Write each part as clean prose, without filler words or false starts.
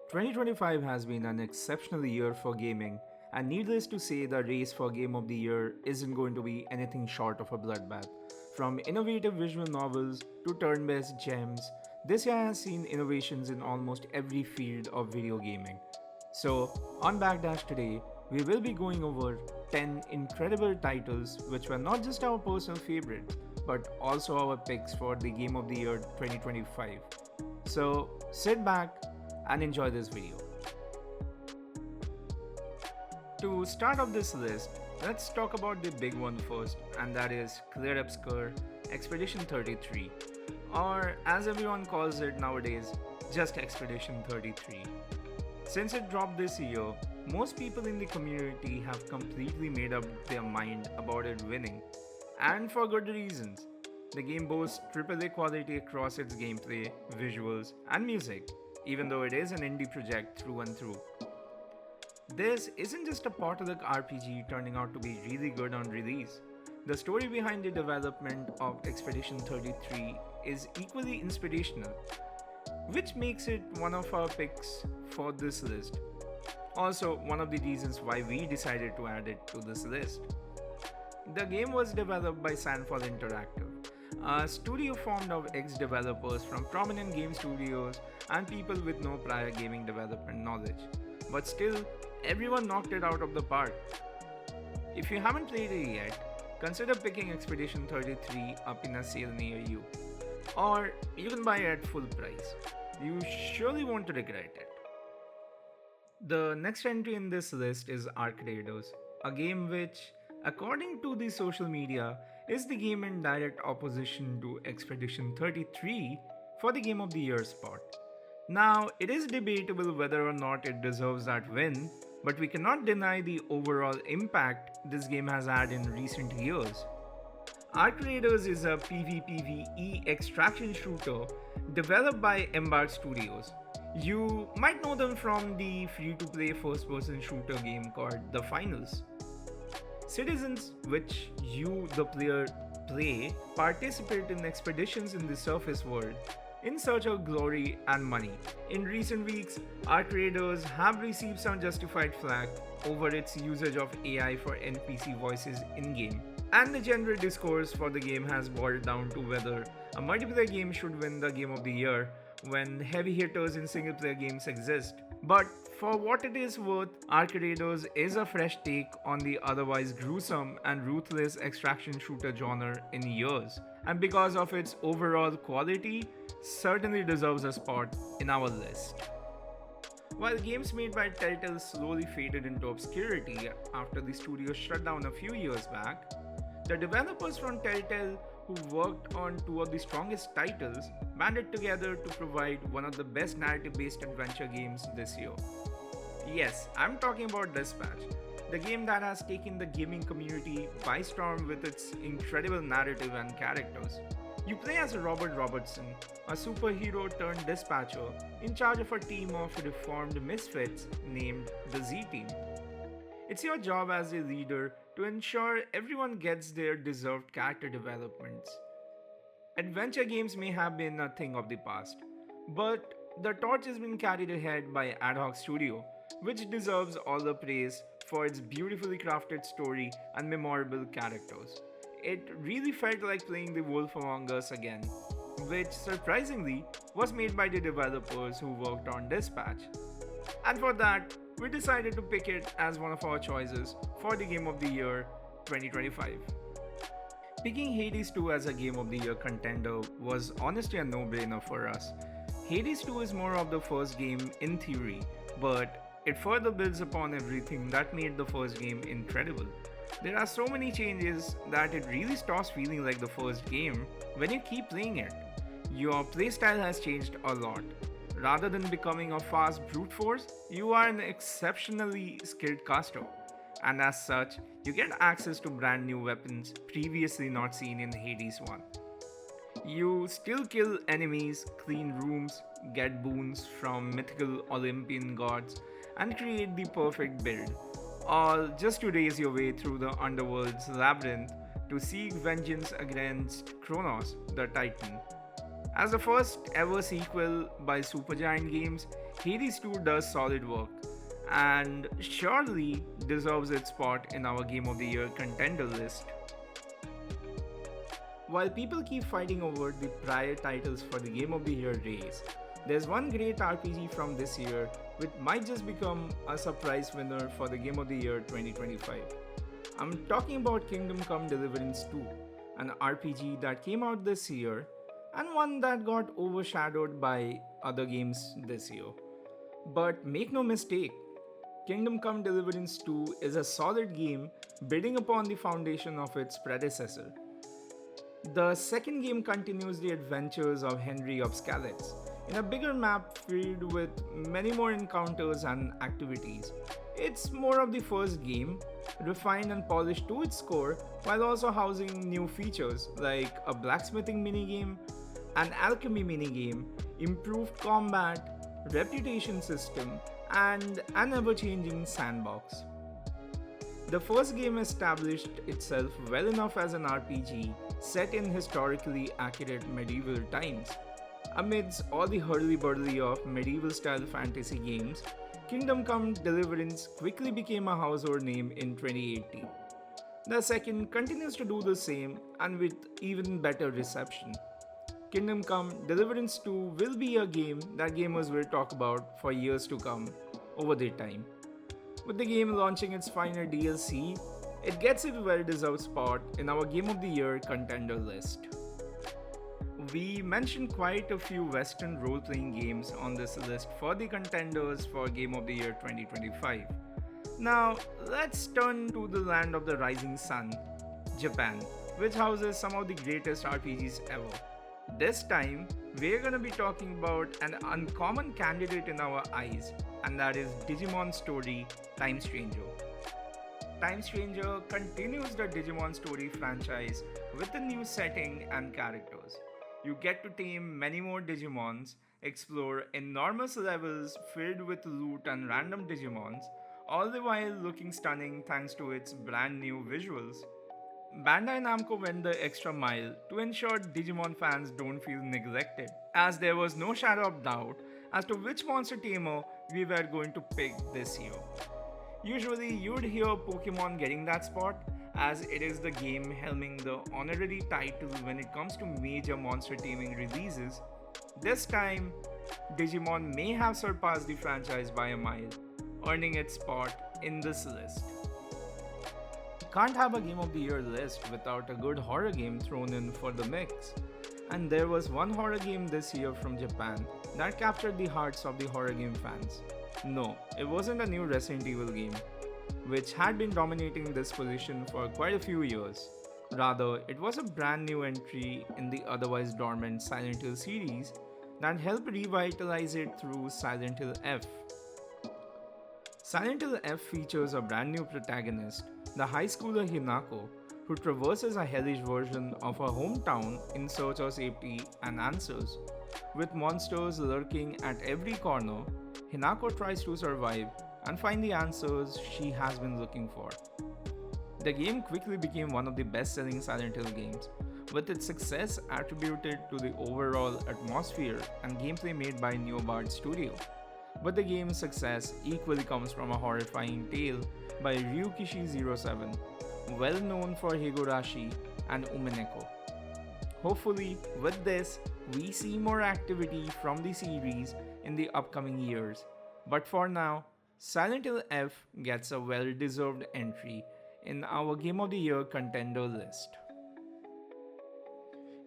2025 has been an exceptional year for gaming, and needless to say, the race for Game of the Year isn't going to be anything short of a bloodbath. From innovative visual novels to turn based gems, this year has seen innovations in almost every field of video gaming. So, on Backdash today, we will be going over 10 incredible titles which were not just our personal favorites, but also our picks for the Game of the Year 2025. So, sit back and enjoy this video. To start off this list, let's talk about the big one first, and that is Clair Obscur Expedition 33, or as everyone calls it nowadays, just Expedition 33. Since it dropped this year, most people in the community have completely made up their mind about it winning, and for good reasons. The game boasts AAA quality across its gameplay, visuals, and music, even though it is an indie project through and through. This isn't just a pot-luck RPG turning out to be really good on release. The story behind the development of Expedition 33 is equally inspirational, which makes it one of our picks for this list. Also, one of the reasons why we decided to add it to this list. The game was developed by Sandfall Interactive, a studio formed of ex-developers from prominent game studios and people with no prior gaming development knowledge. But still, everyone knocked it out of the park. If you haven't played it yet, consider picking Expedition 33 up in a sale near you. Or you can buy it at full price. You surely won't regret it. The next entry in this list is Arc Raiders, a game which, according to the social media, is the game in direct opposition to Expedition 33 for the Game of the Year spot. Now, it is debatable whether or not it deserves that win, but we cannot deny the overall impact this game has had in recent years. Arc Raiders is a PvPvE extraction shooter developed by Embark Studios. You might know them from the free-to-play first-person shooter game called The Finals. Citizens, which you, the player, play, participate in expeditions in the surface world in search of glory and money. In recent weeks, Arc Raiders have received some justified flack over its usage of AI for NPC voices in-game. And the general discourse for the game has boiled down to whether a multiplayer game should win the Game of the Year when heavy hitters in single-player games exist. But for what it is worth, Arc Raiders is a fresh take on the otherwise gruesome and ruthless extraction shooter genre in years, and because of its overall quality, certainly deserves a spot in our list. While games made by Telltale slowly faded into obscurity after the studio shut down a few years back, the developers from Telltale who worked on two of the strongest titles banded together to provide one of the best narrative-based adventure games this year. Yes, I'm talking about Dispatch, the game that has taken the gaming community by storm with its incredible narrative and characters. You play as Robert Robertson, a superhero turned dispatcher in charge of a team of reformed misfits named the Z-Team. It's your job as a leader to ensure everyone gets their deserved character developments. Adventure games may have been a thing of the past, but the torch has been carried ahead by Ad Hoc Studio, which deserves all the praise for its beautifully crafted story and memorable characters. It really felt like playing The Wolf Among Us again, which surprisingly was made by the developers who worked on Dispatch. And for that, we decided to pick it as one of our choices for the Game of the Year 2025. Picking Hades 2 as a Game of the Year contender was honestly a no-brainer for us. Hades 2 is more of the first game in theory, but it further builds upon everything that made the first game incredible. There are so many changes that it really starts feeling like the first game when you keep playing it. Your playstyle has changed a lot. Rather than becoming a fast brute force, you are an exceptionally skilled caster, and as such, you get access to brand new weapons previously not seen in Hades 1. You still kill enemies, clean rooms, get boons from mythical Olympian gods, and create the perfect build, all just to race your way through the underworld's labyrinth to seek vengeance against Kronos, the Titan. As the first ever sequel by Supergiant Games, Hades 2 does solid work and surely deserves its spot in our Game of the Year contender list. While people keep fighting over the prior titles for the Game of the Year race, there's one great RPG from this year which might just become a surprise winner for the Game of the Year 2025. I'm talking about Kingdom Come Deliverance 2, an RPG that came out this year and one that got overshadowed by other games this year. But make no mistake, Kingdom Come Deliverance 2 is a solid game building upon the foundation of its predecessor. The second game continues the adventures of Henry of Skalitz in a bigger map filled with many more encounters and activities. It's more of the first game, refined and polished to its core, while also housing new features like a blacksmithing minigame, an alchemy minigame, improved combat, reputation system, and an ever-changing sandbox. The first game established itself well enough as an RPG set in historically accurate medieval times. Amidst all the hurly-burly of medieval-style fantasy games, Kingdom Come Deliverance quickly became a household name in 2018. The second continues to do the same and with even better reception. Kingdom Come Deliverance 2 will be a game that gamers will talk about for years to come over their time. With the game launching its final DLC, it gets its well-deserved spot in our Game of the Year contender list. We mentioned quite a few Western role-playing games on this list for the contenders for Game of the Year 2025. Now, let's turn to the land of the rising sun, Japan, which houses some of the greatest RPGs ever. This time, we're gonna be talking about an uncommon candidate in our eyes, and that is Digimon Story Time Stranger. Time Stranger continues the Digimon Story franchise with a new setting and characters. You get to tame many more Digimons, explore enormous levels filled with loot and random Digimons, all the while looking stunning thanks to its brand new visuals. Bandai Namco went the extra mile to ensure Digimon fans don't feel neglected, as there was no shadow of doubt as to which monster tamer we were going to pick this year. Usually, you'd hear Pokemon getting that spot, as it is the game helming the honorary title when it comes to major monster taming releases. This time, Digimon may have surpassed the franchise by a mile, earning its spot in this list. Can't have a Game of the Year list without a good horror game thrown in for the mix. And there was one horror game this year from Japan that captured the hearts of the horror game fans. No, it wasn't a new Resident Evil game, which had been dominating this position for quite a few years. Rather, it was a brand new entry in the otherwise dormant Silent Hill series that helped revitalize it through Silent Hill F. Silent Hill F features a brand new protagonist, the high schooler Hinako, who traverses a hellish version of her hometown in search of safety and answers. With monsters lurking at every corner, Hinako tries to survive and find the answers she has been looking for. The game quickly became one of the best-selling Silent Hill games, with its success attributed to the overall atmosphere and gameplay made by Neobard Studio. But the game's success equally comes from a horrifying tale by Ryukishi07, well known for Higurashi and Umineko. Hopefully, with this, we see more activity from the series in the upcoming years. But for now, Silent Hill F gets a well-deserved entry in our Game of the Year contender list.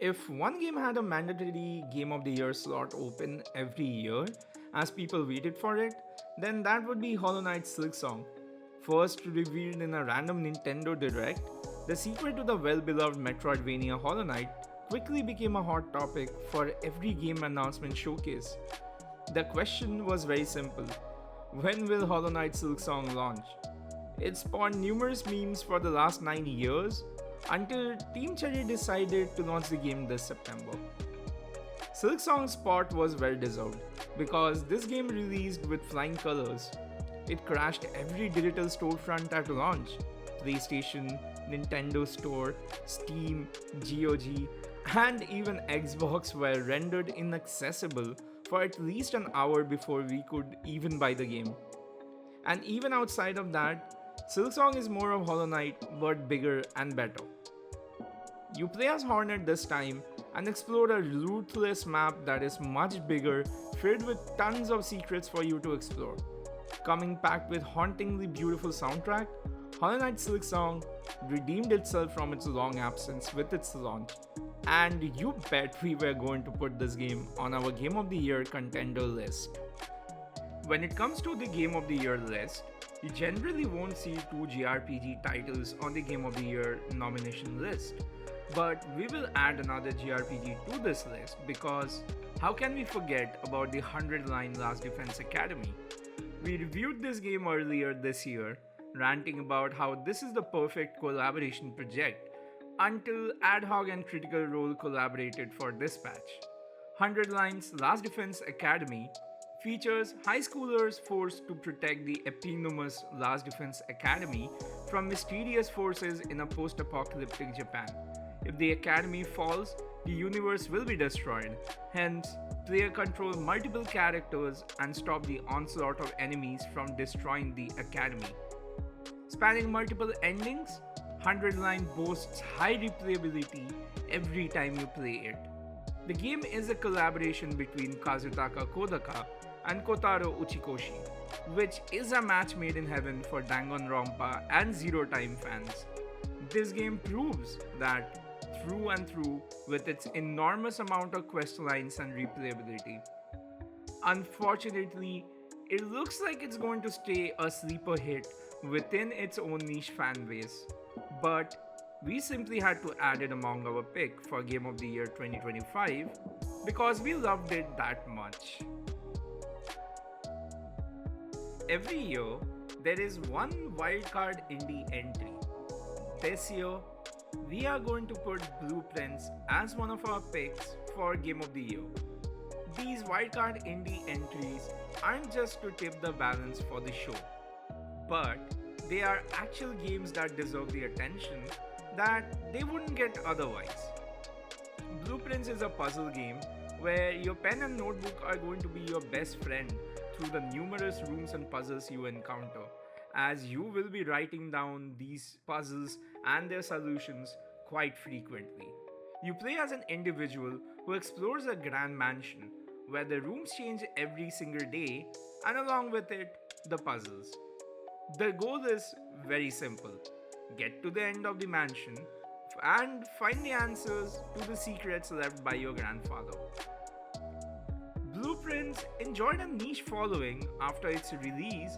If one game had a mandatory Game of the Year slot open every year, as people waited for it, then that would be Hollow Knight Silksong. First revealed in a random Nintendo Direct, the sequel to the well-beloved Metroidvania Hollow Knight quickly became a hot topic for every game announcement showcase. The question was very simple: when will Hollow Knight Silksong launch? It spawned numerous memes for the last 9 years until Team Cherry decided to launch the game this September. Silksong's spot was well deserved because this game released with flying colors. It crashed every digital storefront at launch: PlayStation, Nintendo Store, Steam, GOG, and even Xbox were rendered inaccessible for at least an hour before we could even buy the game. And even outside of that, Silksong is more of Hollow Knight but bigger and better. You play as Hornet this time and explore a ruthless map that is much bigger, filled with tons of secrets for you to explore. Coming packed with hauntingly beautiful soundtrack, Hollow Knight Silksong redeemed itself from its long absence with its launch. And you bet we were going to put this game on our Game of the Year contender list. When it comes to the Game of the Year list, you generally won't see two JRPG titles on the Game of the Year nomination list. But we will add another JRPG to this list because how can we forget about the 100-line Last Defense Academy? We reviewed this game earlier this year, ranting about how this is the perfect collaboration project until Ad Hoc and Critical Role collaborated for this patch. 100 Lines Last Defense Academy features high schoolers forced to protect the eponymous Last Defense Academy from mysterious forces in a post-apocalyptic Japan. If the academy falls, the universe will be destroyed. Hence, player control multiple characters and stop the onslaught of enemies from destroying the academy. Spanning multiple endings, 100 Line boasts high replayability every time you play it. The game is a collaboration between Kazutaka Kodaka and Kotaro Uchikoshi, which is a match made in heaven for Danganronpa and Zero Time fans. This game proves that through and through with its enormous amount of quest lines and replayability. Unfortunately, it looks like it's going to stay a sleeper hit within its own niche fan base, but we simply had to add it among our pick for Game of the Year 2025 because we loved it that much. Every year, there is one wildcard indie entry. This year, we are going to put Blueprints as one of our picks for Game of the Year. These wildcard indie entries aren't just to tip the balance for the show, but they are actual games that deserve the attention that they wouldn't get otherwise. Blueprints is a puzzle game where your pen and notebook are going to be your best friend through the numerous rooms and puzzles you encounter, as you will be writing down these puzzles and their solutions quite frequently. You play as an individual who explores a grand mansion where the rooms change every single day, and along with it, the puzzles. The goal is very simple: get to the end of the mansion and find the answers to the secrets left by your grandfather. Blueprints enjoyed a niche following after its release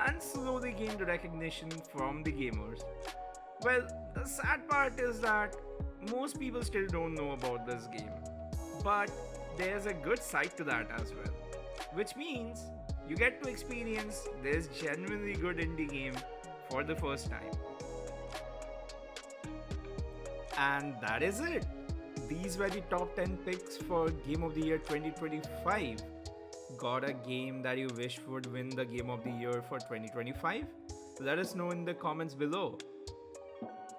and slowly gained recognition from the gamers. Well, the sad part is that most people still don't know about this game, but there's a good side to that as well, which means you get to experience this genuinely good indie game for the first time. And that is it. These were the top 10 picks for Game of the Year 2025. Got a game that you wish would win the Game of the Year for 2025? Let us know in the comments below.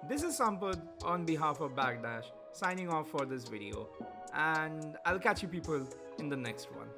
This is Sampad on behalf of Backdash signing off for this video, and I'll catch you people in the next one.